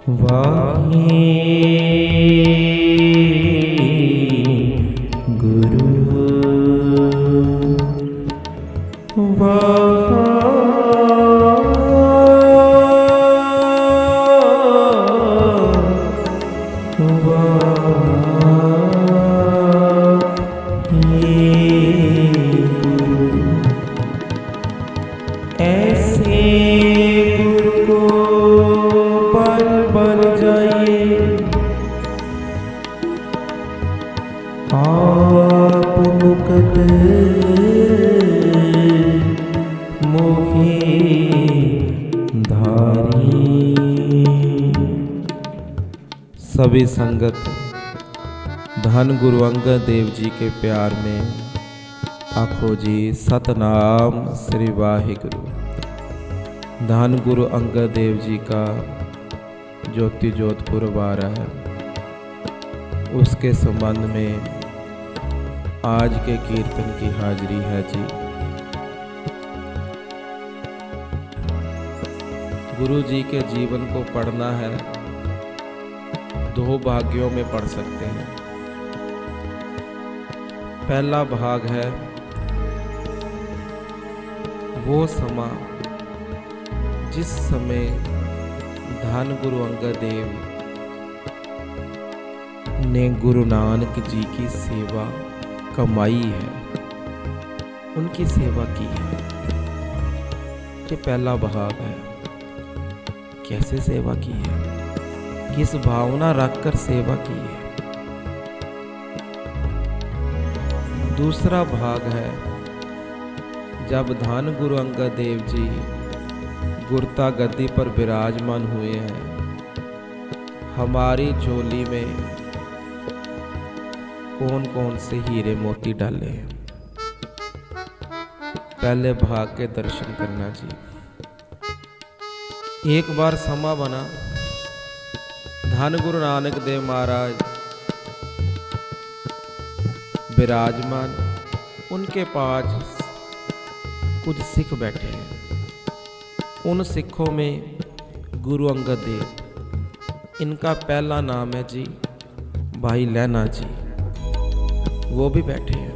वाहे गुरु ऐसे गुरु को पल पल जाइए आप मुकत मोहे धारी। सभी संगत धन गुरु अंगद देव जी के प्यार में आखो जी सतनाम श्री वाहिगुरु। धन गुरु अंगद देव जी का ज्योति जोधपुर वारा है, उसके संबंध में आज के कीर्तन की हाजिरी है जी। गुरु जी के जीवन को पढ़ना है, दो भाग्यों में पढ़ सकते हैं। पहला भाग है वो समा जिस समय धन गुरु अंगद देव ने गुरु नानक जी की सेवा कमाई है, उनकी सेवा की है। ये पहला भाग है, कैसे सेवा की है, किस भावना रखकर सेवा की है। दूसरा भाग है जब धन गुरु अंगद देव जी गुरता गद्दी पर विराजमान हुए हैं, हमारी झोली में कौन कौन से हीरे मोती डाले हैं। पहले भाग के दर्शन करना जी। एक बार समा बना, धन गुरु नानक देव महाराज विराजमान, उनके पास कुछ सिख बैठे हैं। उन सिखों में गुरु अंगद देव, इनका पहला नाम है जी भाई लहना जी, वो भी बैठे हैं।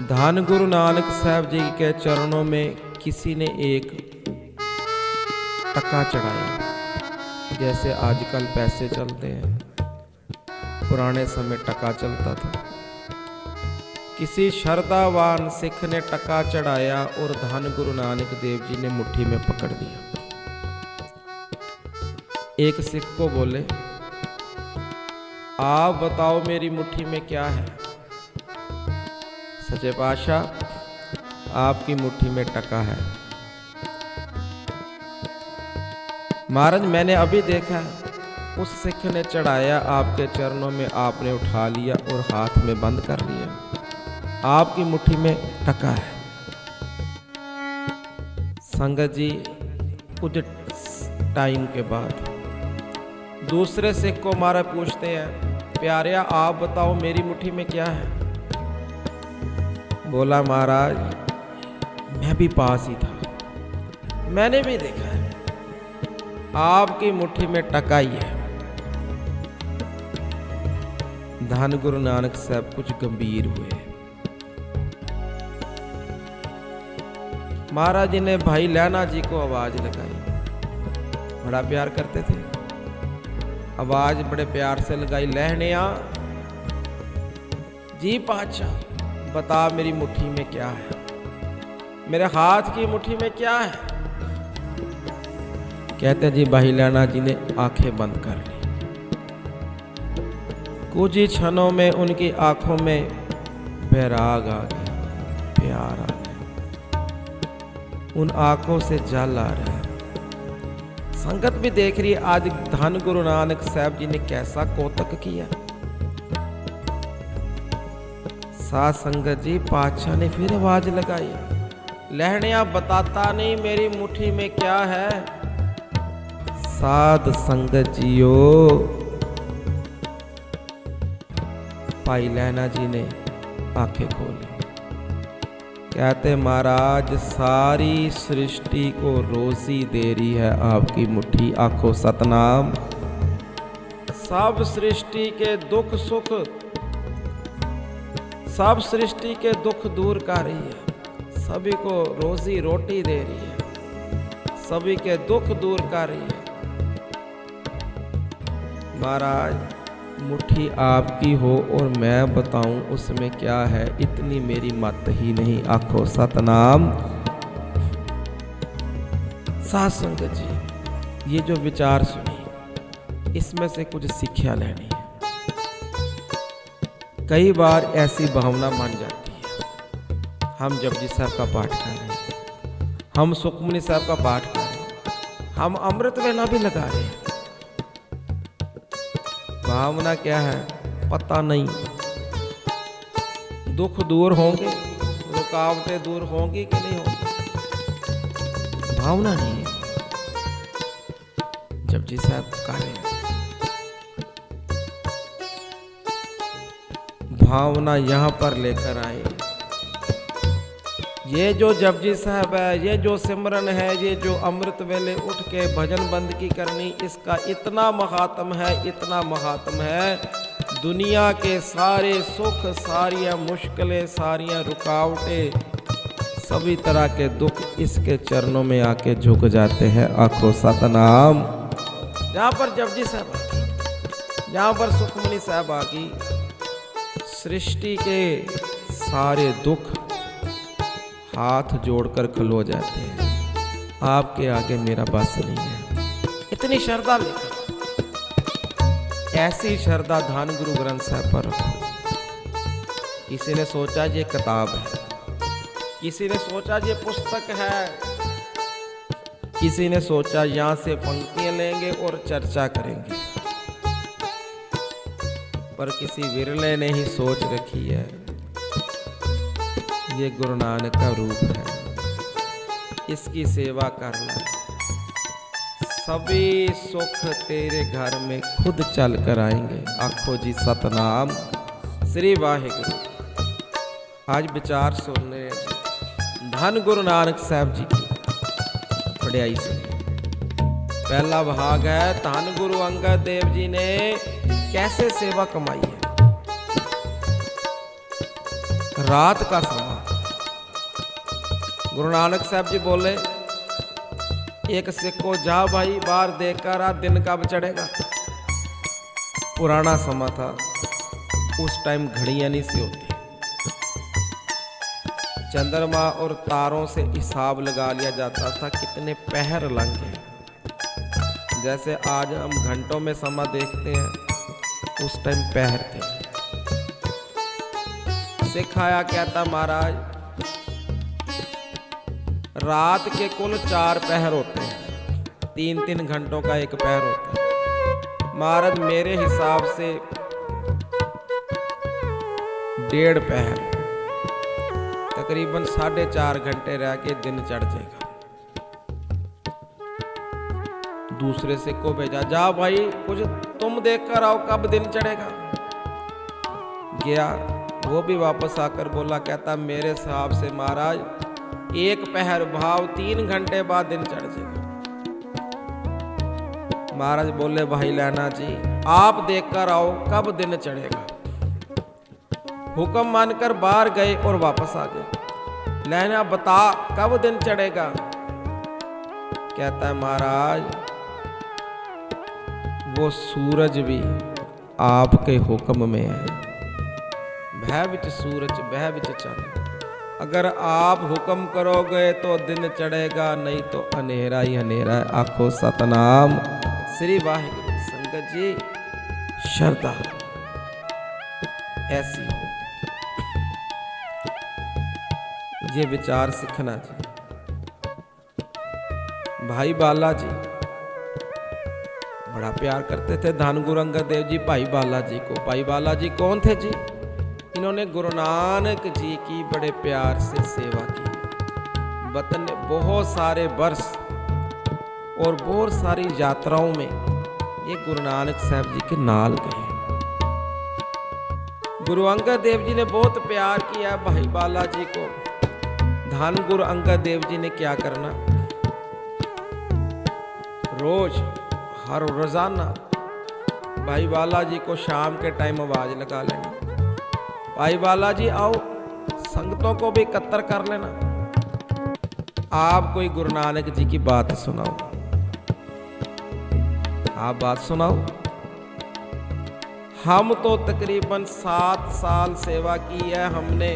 धन गुरु नानक साहब जी के चरणों में किसी ने एक टका चढ़ाया, जैसे आजकल पैसे चलते हैं, पुराने समय टका चलता था। किसी श्रद्धावान सिख ने टका चढ़ाया और धन गुरु नानक देव जी ने मुट्ठी में पकड़ लिया। एक सिख को बोले, आप बताओ मेरी मुट्ठी में क्या है। सच्चे पातशाह, आपकी मुट्ठी में टका है। महाराज, मैंने अभी देखा, उस सिख ने चढ़ाया, आपके चरणों में आपने उठा लिया और हाथ में बंद कर लिया, आपकी मुट्ठी में टका है। संगत जी, कुछ टाइम के बाद दूसरे सिख को महाराज पूछते हैं, प्यारिया आप बताओ मेरी मुट्ठी में क्या है। बोला, महाराज मैं भी पास ही था, मैंने भी देखा है, आपकी मुट्ठी में टका ही है। धन गुरु नानक साहब कुछ गंभीर हुए। महाराज जी ने भाई लहना जी को आवाज लगाई, बड़ा प्यार करते थे, आवाज बड़े प्यार से लगाई, लहनिया जी पातशाह बता मेरी मुट्ठी में क्या है, मेरे हाथ की मुट्ठी में क्या है। कहते जी भाई लहना जी ने आंखें बंद कर ली। कुछ ही क्षणों में उनकी आंखों में बैराग आ गया, प्यार आ गया, उन आंखों से जल आ रहा है। संगत भी देख रही है आज धन गुरु नानक साहब जी ने कैसा कौतक किया। साथ संगत जी, पातशाह ने फिर आवाज लगाई, लहनिया बताता नहीं मेरी मुट्ठी में क्या है। साध संगत जियो, भाई लहना जी ने आंखें खोली, कहते महाराज सारी सृष्टि को रोजी दे रही है आपकी मुट्ठी। आखो सतनाम। सब सृष्टि के दुख सुख, सब सृष्टि के दुख दूर कर रही है, सभी को रोजी रोटी दे रही है, सभी के दुख दूर कर रही है। महाराज मुट्ठी आपकी हो और मैं बताऊं उसमें क्या है, इतनी मेरी मत ही नहीं। आखो सतनाम। साध संगत जी, ये जो विचार सुनी इसमें से कुछ शिक्षा लेनी है। कई बार ऐसी भावना मान जाती है, हम जपजी साहब का पाठ कर रहे हैं, हम सुखमनी साहब का पाठ कर रहे हैं, हम अमृत वेला भी लगा रहे हैं। भावना क्या है पता नहीं। दुख दूर होंगे, रुकावटें दूर होंगी कि नहीं होंगी, भावना नहीं है। जपजी साहब कर रहे हैं, भावना यहां पर लेकर आए। ये जो जपजी साहब है, ये जो सिमरन है, ये जो अमृत वेले उठ के भजन बंद की करनी, इसका इतना महात्म है, इतना महात्म है। दुनिया के सारे सुख, सारियां मुश्किलें, सारियां रुकावटें, सभी तरह के दुख इसके चरणों में आके झुक जाते हैं। आखो सतनाम। जहाँ पर जपजी साहब आ गई, जहाँ पर सुखमनी साहब आ गई, सृष्टि के सारे दुख हाथ जोड़कर खलो जाते हैं। आपके आगे मेरा बस नहीं है। इतनी श्रद्धा लेकर, ऐसी श्रद्धा धान गुरु ग्रंथ साहब पर रखो। किसी ने सोचा ये किताब है, किसी ने सोचा ये पुस्तक है, किसी ने सोचा यहां से पंक्तियां लेंगे और चर्चा करेंगे, पर किसी विरले ने ही सोच रखी है ये गुरु नानक का रूप है, इसकी सेवा करना, सभी सुख तेरे घर में खुद चल कर आएंगे। आखो जी सतनाम श्री वाहिगुरु। आज विचार सुन रहे हैं धन गुरु नानक साहब जी की पढ़ाई सुनी। पहला भाग है धन गुरु अंगद देव जी ने कैसे सेवा कमाई है। रात का समय गुरु नानक साहब जी बोले, एक सिक्को जा भाई बाहर देखकर आ, दिन कब चढ़ेगा। पुराना समय था, उस टाइम घड़ियां नहीं सी होती, चंद्रमा और तारों से हिसाब लगा लिया जाता था कितने पहर लंघे। जैसे आज हम घंटों में समय देखते हैं, उस टाइम पहर थे। सिखाया क्या था महाराज, रात के कुल 4 पहर होते हैं, 3-3 घंटों का एक पहर होता है। महाराज मेरे हिसाब से 1.5 पहर, तकरीबन 4.5 घंटे रह के दिन चढ़ जाएगा। दूसरे से को भेजा, जा भाई कुछ तुम देख कर आओ कब दिन चढ़ेगा। गया, वो भी वापस आकर बोला, कहता मेरे हिसाब से महाराज 1 पहर भाव 3 घंटे बाद दिन चढ़ जाएगा। महाराज बोले, भाई लैना जी आप देखकर आओ कब दिन चढ़ेगा। हुक्म मानकर बाहर गए और वापस आ गए। लैना बता कब दिन चढ़ेगा। कहता है महाराज वो सूरज भी आपके हुक्म में है। भय विच सूरज भय विच चंद्र, अगर आप हुक्म करोगे तो दिन चढ़ेगा, नहीं तो अंधेरा ही अंधेरा है। आखो सतनाम श्री वाहिगुरु। संगत जी श्रद्धा ऐसी हो, ये विचार सीखना जी। भाई बाला जी बड़ा प्यार करते थे धन गुरु अंगद देव जी भाई बाला जी को। भाई बाला जी कौन थे जी? इन्होंने गुरु नानक जी की बड़े प्यार से सेवा की। वतन बहुत सारे वर्ष और बहुत सारी यात्राओं में ये गुरु नानक साहब जी के नाल गए। गुरु अंगद देव जी ने बहुत प्यार किया भाई बाला जी को। धन गुरु अंगद देव जी ने क्या करना, रोज हर रोजाना भाई बालाजी को शाम के टाइम आवाज लगा लेनी, भाई बालाजी आओ, संगतों को भी एकत्र कर लेना, आप कोई गुरु नानक जी की बात सुनाओ, आप बात सुनाओ। हम तो तकरीबन 7 साल सेवा की है हमने,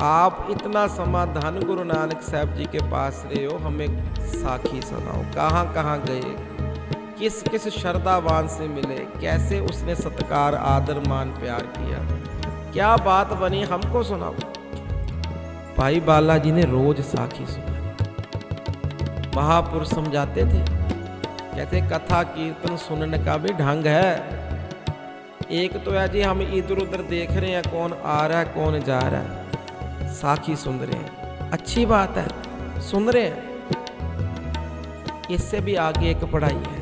आप इतना समा धन गुरु नानक साहब जी के पास रहे हो, हमें साखी सुनाओ, कहाँ कहाँ गए, किस किस श्रद्धावान से मिले, कैसे उसने सत्कार आदर मान प्यार किया, क्या बात बनी, हमको सुनाओ। भाई बालाजी ने रोज साखी सुनाई। महापुरुष समझाते थे, कहते कथा कीर्तन सुनने का भी ढंग है। एक तो है जी हम इधर उधर देख रहे हैं कौन आ रहा है कौन जा रहा है, साखी सुन रहे हैं, अच्छी बात है, सुन रहे हैं। इससे भी आगे एक पढ़ाई है,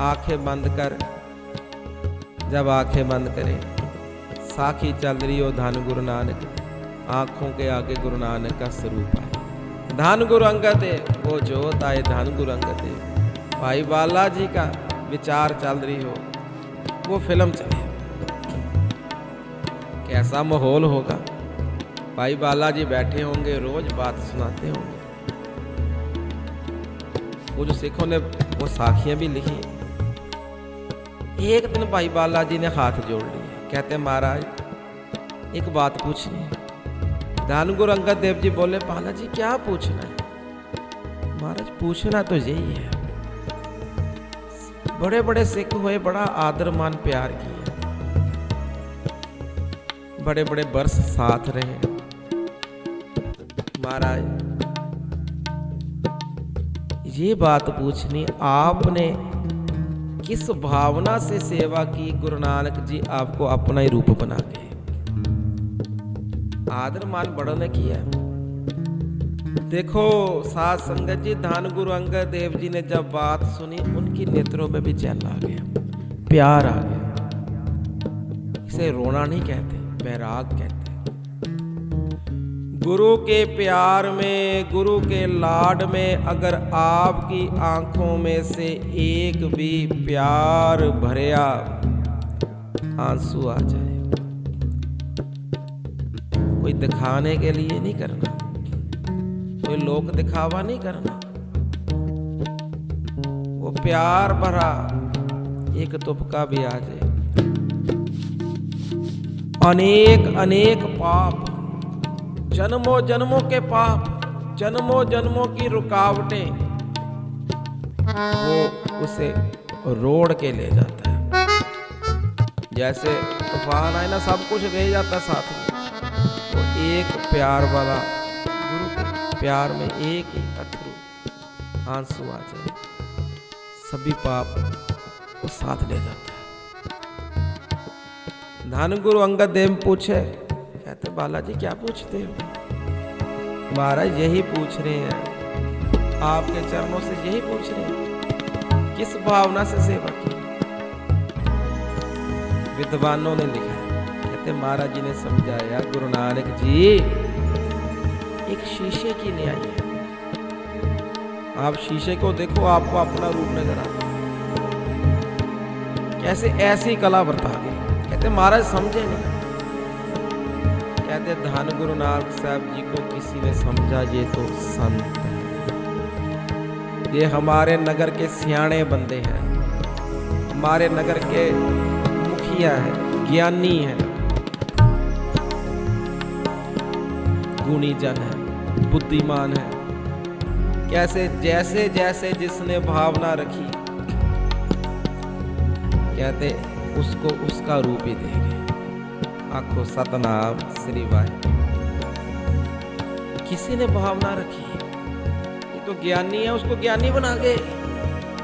आंखें बंद कर, जब आंखें बंद करें साखी चल रही हो धन गुरु नानक, आंखों के आगे गुरु नानक का स्वरूप है। धन गुरु अंगद देव वो जोत आए, धन गुरु अंगद देव भाई बालाजी का विचार चल रही हो, वो फिल्म चले, कैसा माहौल होगा। भाई बालाजी बैठे होंगे, रोज बात सुनाते होंगे। वो जो सिखों ने वो साखियां भी लिखी। एक दिन भाई बालाजी ने हाथ जोड़ लिए, कहते महाराज एक बात पूछनी है। धन गुरु अंगद देव जी बोले बालाजी क्या पूछना है। महाराज पूछना तो यही है, बड़े बड़े सिख हुए, बड़ा आदर मान प्यार किया, बड़े बड़े वर्ष साथ रहे। महाराज ये बात पूछनी, आपने किस भावना से सेवा की, गुरु नानक जी आपको अपना ही रूप बना के, आदर मान बड़ों ने किया। देखो साध संगत जी, धन गुरु अंगद देव जी ने जब बात सुनी, उनकी नेत्रों में भी जल आ गया, प्यार आ गया। इसे रोना नहीं कहते, बैराग कहते। गुरु के प्यार में, गुरु के लाड में अगर आपकी आंखों में से एक भी प्यार भरिया आंसू आ जाए, कोई दिखाने के लिए नहीं करना, कोई लोक दिखावा नहीं करना, वो प्यार भरा एक तुपका भी आ जाए, अनेक अनेक पाप, जन्मों जन्मों के पाप, जन्मों जन्मों की रुकावटें, वो उसे रोड़ के ले जाता है। जैसे तूफान आए ना, सब कुछ ले जाता साथ में, तो एक प्यार वाला गुरु के प्यार में एक ही अथरू आंसू आ जाए, सभी पाप वो साथ ले जाता है। धन गुरु अंगद देव पूछे, कहते बालाजी क्या पूछते हो। महाराज यही पूछ रहे हैं, आपके चरणों से यही पूछ रहे हैं, किस भावना से सेवा की। विद्वानों ने लिखा है, कहते महाराज जी ने समझाया, गुरु नानक जी एक शीशे की न्याय है, आप शीशे को देखो, आपको अपना रूप नजर आता है, कैसे ऐसी कला बरता गई। कहते महाराज समझे नहीं। कहते धन गुरु नानक साहब जी को किसी ने समझा, ये तो संत है, ये हमारे नगर के सियाणे बंदे हैं, हमारे नगर के मुखिया है, ज्ञानी है, गुणी जन है, बुद्धिमान है। कैसे जैसे जैसे जिसने भावना रखी, कहते उसको उसका रूप ही देंगे। आखो सतनाम श्री वाहिगुरु। किसी ने भावना रखी, ये तो ज्ञानी है, उसको ज्ञानी बना गए।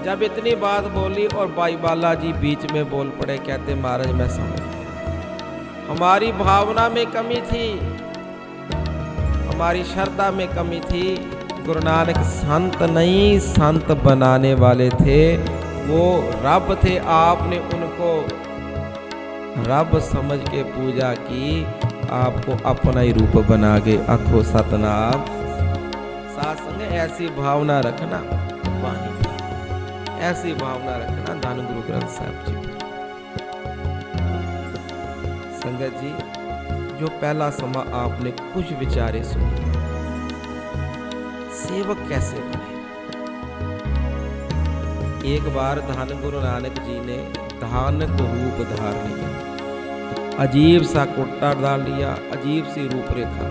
जब इतनी बात बोली और भाई बालाजी बीच में बोल पड़े, कहते महाराज मैं समझ गया, हमारी भावना में कमी थी, हमारी श्रद्धा में कमी थी। गुरु नानक संत नहीं, संत बनाने वाले थे, वो रब थे। आपने उनको रब समझ के पूजा की, आपको अपना ही रूप बना के आखो सतनाम। साथ संग ऐसी भावना रखना वाणी पर, ऐसी भावना रखना धन गुरु ग्रंथ साहब जी पर। संगत जी, जो पहला समा आपने कुछ विचारे सुने, सेवक कैसे बने। एक बार धन गुरु नानक जी ने धानक रूप धार लिया, अजीब सा कुर्ता डाल लिया, अजीब सी रूपरेखा,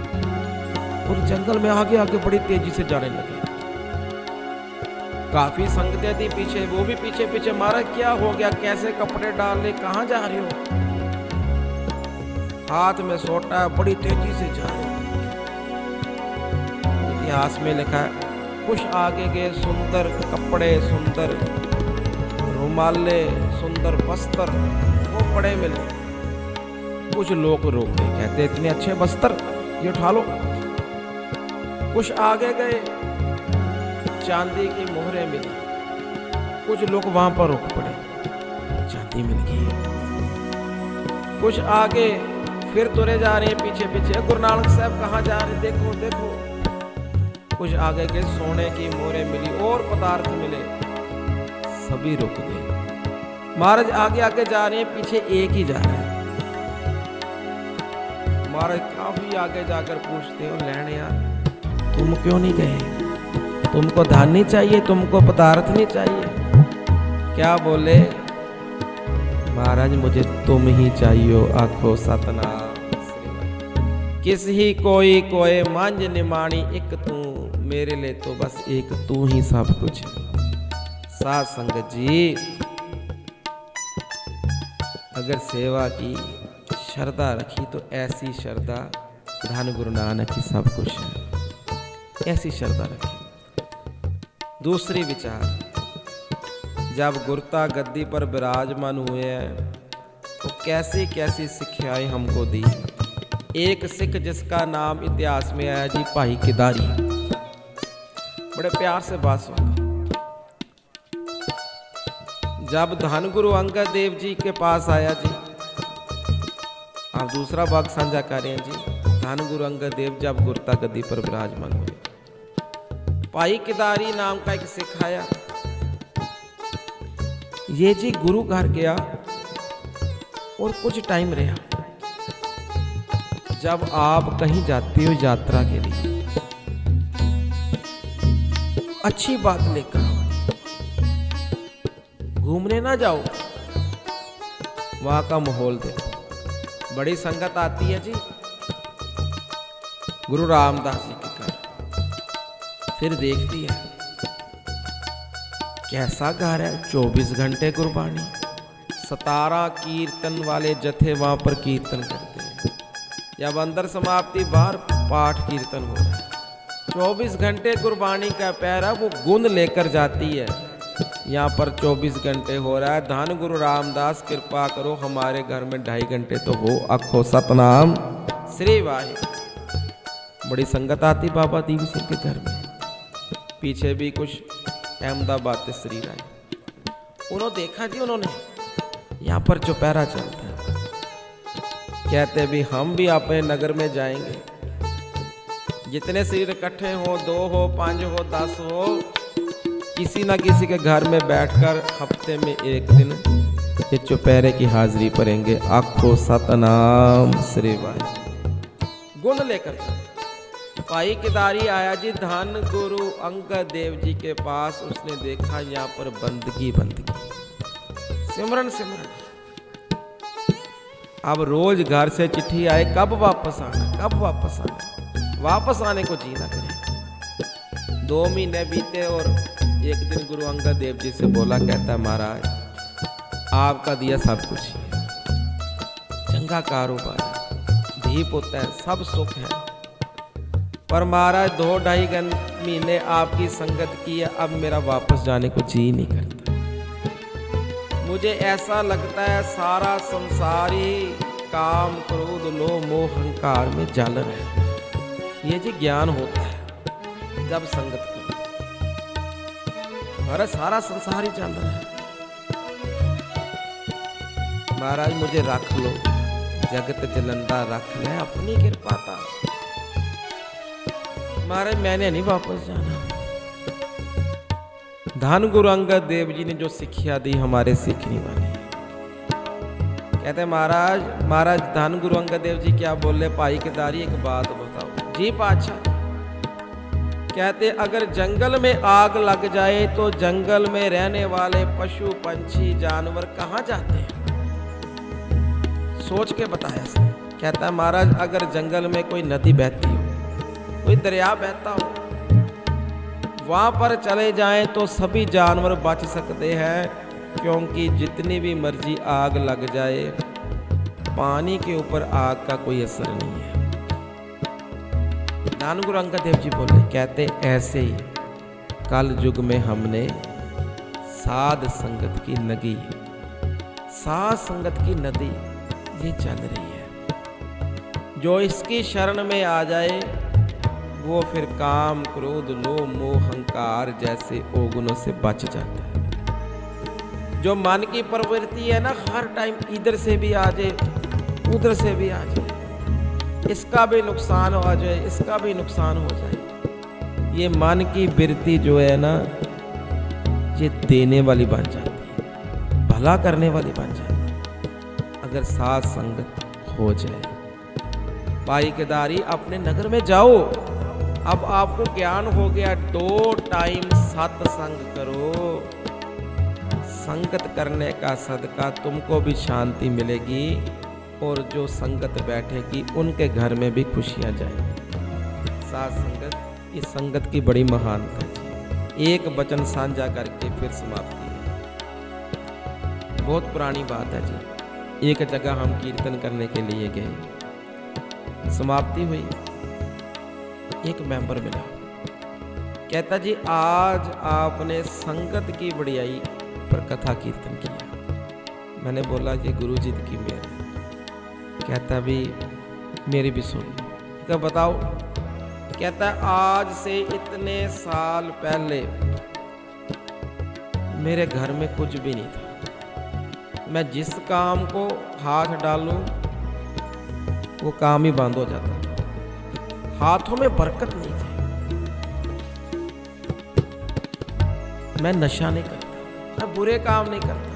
और जंगल में आगे आगे बड़ी तेजी से जाने लगे। काफी संगतें थी पीछे, वो भी पीछे पीछे। मारा क्या हो गया, कैसे कपड़े डाल ले, कहां जा रहे हो। हाथ में सोटा, बड़ी तेजी से जा रहे। इतिहास में लिखा है, कुछ आगे गए, सुंदर कपड़े, सुंदर रुमाले, सुंदर वस्त्र वो बड़े मिले। कुछ लोग रोक गए, कहते इतने अच्छे वस्त्र, ये उठा लो। कुछ आगे गए, चांदी की मोहरें मिली। कुछ लोग वहां पर रुक पड़े, चांदी मिल गई। कुछ आगे फिर तुरे जा रहे हैं पीछे पीछे, गुरु नानक साहब कहाँ जा रहे, देखो देखो। कुछ आगे के सोने की मोहरें मिली और पदार्थ मिले, सभी रुक गए। महाराज आगे आगे जा रहे हैं, पीछे एक ही जा रहा है। महाराज काफी आगे जाकर पूछते हो, लेने यार तुम क्यों नहीं गए, तुमको धन नहीं चाहिए, तुमको पदार्थ नहीं चाहिए। क्या बोले, महाराज मुझे तुम ही चाहिए, आखो सतनाम। किस ही कोई कोई मांझ निमाणी, एक तू मेरे लिए तो बस एक तू ही सब कुछ। साथ संगत जी, अगर सेवा की श्रद्धा रखी तो ऐसी श्रद्धा धन गुरु नानक की सब कुछ है, ऐसी श्रद्धा रखी। दूसरी विचार, जब गुरता गद्दी पर विराजमान हुए हैं तो कैसी कैसी शिक्षाएं हमको दी। एक सिख जिसका नाम इतिहास में आया जी, भाई किदारी, बड़े प्यार से बात सुना। जब धन गुरु अंगद देव जी के पास आया जी, आप दूसरा भाग साझा कर रहे हैं जी। धन गुरु अंगद देव जब गुरता गद्दी पर विराजमान हुए, भाई किदारी नाम का एक सिख आया। ये जी गुरु घर गया और कुछ टाइम रहा। जब आप कहीं जाते हो यात्रा के लिए, अच्छी बात लेकर आओ, घूमने ना जाओ, वहां का माहौल देखो। बड़ी संगत आती है जी गुरु रामदास जी के घर, फिर देखती है कैसा घर है, 24 घंटे गुरबाणी, 17 कीर्तन वाले जथे वहां पर कीर्तन करते हैं। जब अंदर समाप्ति, बाहर पाठ कीर्तन हो रहा है, 24 घंटे गुरबाणी का पैरा वो गुण लेकर जाती है। यहाँ पर 24 घंटे हो रहा है। धन गुरु रामदास कृपा करो, हमारे घर में 2.5 घंटे तो हो, आखो सतनाम श्री वाहे। बड़ी संगत आती बाबा दीप सिंह के घर में, पीछे भी कुछ अहमदाबाद से श्री राय। उन्होंने देखा जी, उन्होंने यहाँ पर चौपहरा चलता है, कहते भी हम भी अपने नगर में जाएंगे। जितने शरीर इकट्ठे हो, 2 हो, 5 हो, 10 हो, किसी ना किसी के घर में बैठकर हफ्ते में एक दिन ये चौपहरे की हाजिरी पढ़ेंगे, आखो सतनाम श्री वाहे। गुण लेकर भाई किदारी आया जी धन गुरु अंगद देव जी के पास। उसने देखा यहाँ पर बंदगी बंदगी, सिमरन सिमरन। अब रोज घर से चिट्ठी आए, कब वापस आना, कब वापस आना। वापस आने को जी ना करे। 2 महीने बीते और एक दिन गुरु अंगद देव जी से बोला, कहता है महाराज आपका दिया सब कुछ है, चंगा कारोबार, धी पुत्र है, सब सुख है, पर महाराज 2-2.5 महीने आपकी संगत की है, अब मेरा वापस जाने को जी नहीं करता। मुझे ऐसा लगता है सारा संसार ही काम क्रोध लोभ मोह अहंकार में जालर है। ये जी ज्ञान होता है जब संगत करो। अरे सारा संसार ही जालर है। महाराज मुझे रख लो, जगत जलंदा रख ले अपनी कृपा ता। महाराज मैंने नहीं वापस जाना। धन गुरु अंगद देव जी ने जो शिक्षा दी हमारे सीखने वाले। कहते महाराज धन गुरु अंगद देव जी क्या बोले, भाई केदारी एक बात बताओ। जी पातशाह। कहते अगर जंगल में आग लग जाए तो जंगल में रहने वाले पशु पंछी जानवर कहाँ जाते हैं? सोच के बताया इसने। कहता है महाराज अगर जंगल में कोई नदी बहती हो, कोई दरिया बहता हो, वहां पर चले जाएं तो सभी जानवर बच सकते हैं, क्योंकि जितनी भी मर्जी आग लग जाए पानी के ऊपर आग का कोई असर नहीं है। धन गुरु अंगद देव जी बोले, कहते ऐसे ही कल युग में हमने साध संगत की नदी, साध संगत की नदी ये चल रही है। जो इसकी शरण में आ जाए वो फिर काम क्रोध लोभ मोह अहंकार जैसे अवगुणों से बच जाता है। जो मन की प्रवृत्ति है ना, हर टाइम इधर से भी आ जाए उधर से भी आ जाए, इसका भी नुकसान हो जाए इसका भी नुकसान हो जाए, ये मन की वृत्ति जो है ना ये देने वाली बन जाती है, भला करने वाली बन जाती है अगर साथ संगत हो जाए। भाई केदारी अपने नगर में जाओ, अब आपको ज्ञान हो गया, 2 टाइम सत्संग करो। संगत करने का सदका तुमको भी शांति मिलेगी और जो संगत बैठेगी उनके घर में भी खुशियां जाएंगी। साथ संगत, इस संगत की बड़ी महानता है। एक वचन साझा करके फिर समाप्ति है। बहुत पुरानी बात है जी। एक जगह हम कीर्तन करने के लिए गए, समाप्ति हुई, एक मेंबर मिला, कहता जी आज आपने संगत की बढ़ियाई पर कथा कीर्तन किया। मैंने बोला जी गुरु जी की मेहर। कहता भी मेरी भी सुन। क्या बताओ? कहता आज से इतने साल पहले मेरे घर में कुछ भी नहीं था, मैं जिस काम को हाथ डालूं वो काम ही बंद हो जाता था, हाथों में बरकत नहीं थी। मैं नशा नहीं करता, मैं बुरे काम नहीं करता,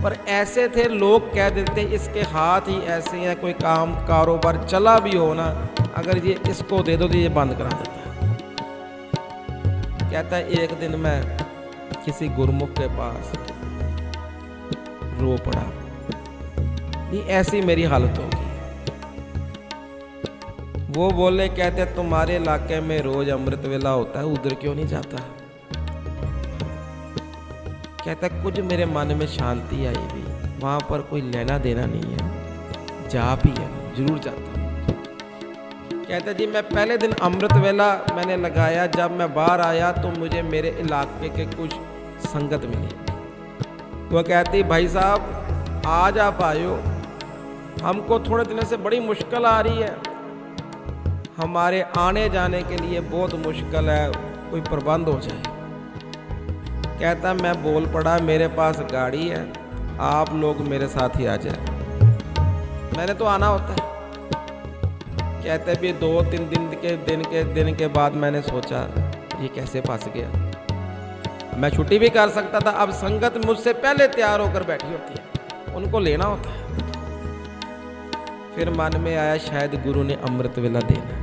पर ऐसे थे लोग कह देते इसके हाथ ही ऐसे हैं, कोई काम कारोबार चला भी हो ना, अगर ये इसको दे दो तो ये बंद करा देता है। कहता है एक दिन मैं किसी गुरमुख के पास रो पड़ा, ये ऐसी मेरी हालत होगी। वो बोले, कहते तुम्हारे इलाके में रोज अमृत वेला होता है, उधर क्यों नहीं जाता? कहता कुछ मेरे मन में शांति आई भी, वहां पर कोई लेना देना नहीं है, जा भी है जरूर जाता हूं। कहता जी मैं पहले दिन अमृत वेला मैंने लगाया, जब मैं बाहर आया तो मुझे मेरे इलाके के कुछ संगत मिली। वो कहती भाई साहब आज आप आयो, हमको थोड़े दिनों से बड़ी मुश्किल आ रही है, हमारे आने जाने के लिए बहुत मुश्किल है, कोई प्रबंध हो जाए। कहता मैं बोल पड़ा मेरे पास गाड़ी है, आप लोग मेरे साथ ही आ जाए, मैंने तो आना होता है। कहते भी 2-3 दिन के बाद मैंने सोचा ये कैसे फंस गया, मैं छुट्टी भी कर सकता था, अब संगत मुझसे पहले तैयार होकर बैठी होती है, उनको लेना होता है। फिर मन में आया शायद गुरु ने अमृत वेला देना,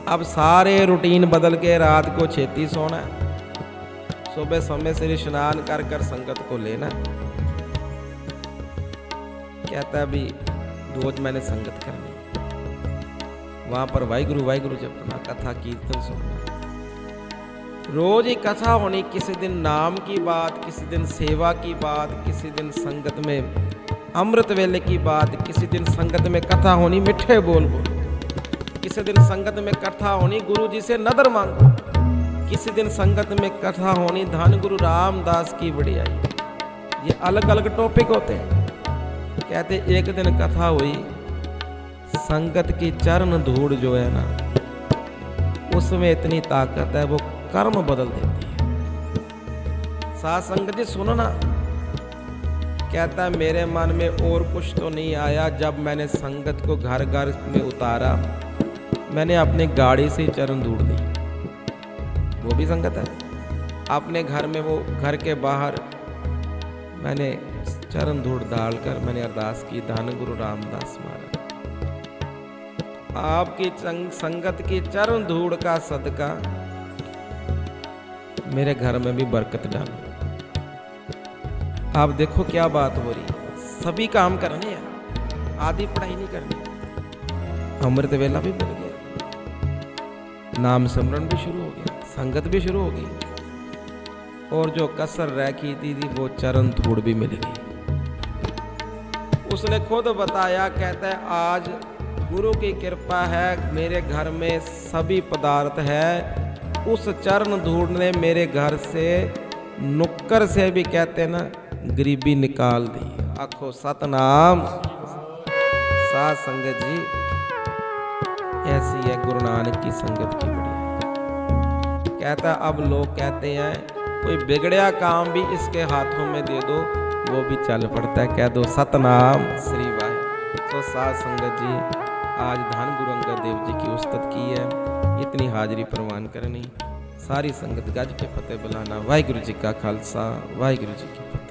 अब सारे रूटीन बदल के रात को छेती सोना है, सुबह समय से स्नान कर कर संगत को लेना। कहता भी रोज मैंने संगत करनी, वहां पर वाहिगुरु वाहिगुरु जपना, कथा कीर्तन सुनना, रोज ही कथा होनी, किसी दिन नाम की बात, किसी दिन सेवा की बात, किसी दिन संगत में अमृत वेले की बात, किसी दिन संगत में कथा होनी मिठे बोल बोल, किसी दिन संगत में कथा होनी गुरु जी से नदर मांगो, किसी दिन संगत में कथा होनी धन गुरु रामदास की बढ़ियाई। ये अलग अलग टॉपिक होते हैं। कहते एक दिन कथा हुई, संगत की चरण धूड़ जो है ना उसमें इतनी ताकत है, वो कर्म बदल देती है। साथ संगत जी सुनो ना, कहता है मेरे मन में और कुछ तो नहीं आया। जब मैंने संगत को घर घर में उतारा, मैंने अपनी गाड़ी से ही चरण धूड़ दी। वो भी संगत है। अपने घर में, वो घर के बाहर मैंने चरण धूड़ डालकर मैंने अरदास की, धन गुरु रामदास महाराज, आपकी संगत की चरण धूड़ का सदका मेरे घर में भी बरकत डालो। आप देखो क्या बात हो रही, सभी काम करने हैं, आधी पढ़ाई नहीं करनी। अमृत वेला भी मिल गया, नाम सिमरन भी शुरू हो गया, संगत भी शुरू हो गई, और जो कसर रखी थी वो चरण धूड़ भी मिल गई। उसने खुद बताया, कहता है आज गुरु की कृपा है, मेरे घर में सभी पदार्थ है। उस चरण धूड़ ने मेरे घर से, नुक्कर से भी कहते ना, गरीबी निकाल दी। आखो सतनाम। साध संगत जी, ऐसी है गुरु नानक की संगत की बढ़िया। कहता अब लोग कहते हैं कोई बिगड़िया काम भी इसके हाथों में दे दो, वो भी चल पड़ता है। कह दो सतनाम श्री वाहे। तो साध संगत जी, आज धन गुरु अंगद देव जी की उस्तत की है, इतनी हाजिरी प्रवान करनी। सारी संगत गज के फतेह बुलाना। वाहिगुरु जी का खालसा, वाहिगुरु जी की फतेह।